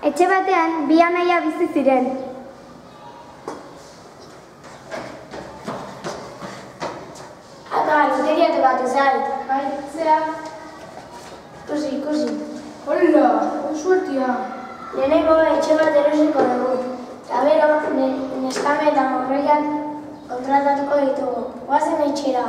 Etxe batean bi anaia bizi ziren. Ata, loteria tokatu zait. Bai, zera? Ikusi. Hola, suertia. Lehenengo etxe bat erosiko dugu. Eta bero, neskame eta morroiak kontratatuko ditugu. Goazen etxera.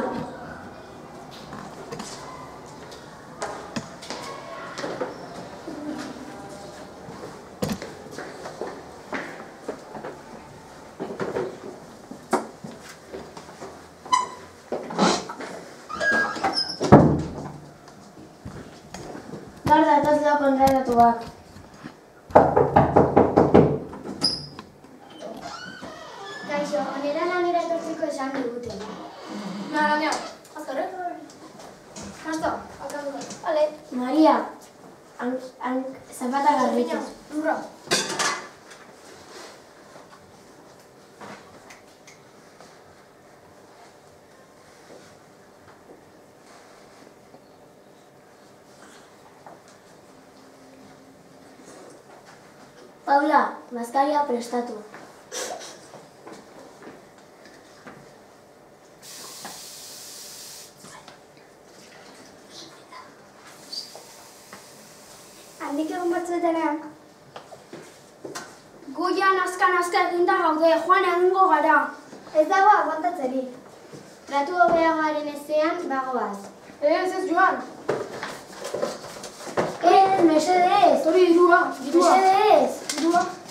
Gaur datoz da kontratatuak. Kaixo, onera lanera etortzeko esan digute. Lanean, azkarre? Hasta, akatuko. Vale. Maria, zapata garbitu. Lurra. Paula, bazkaria prestatu. Handik egun batzuetan Guian azka eginda gaude, joan egingo gara. ez dago aguantatzerik. Tratu hobeagoaren ezean bagoaz. Ez joan. Mesedez! Hori dirua. Mesedez! Dirua.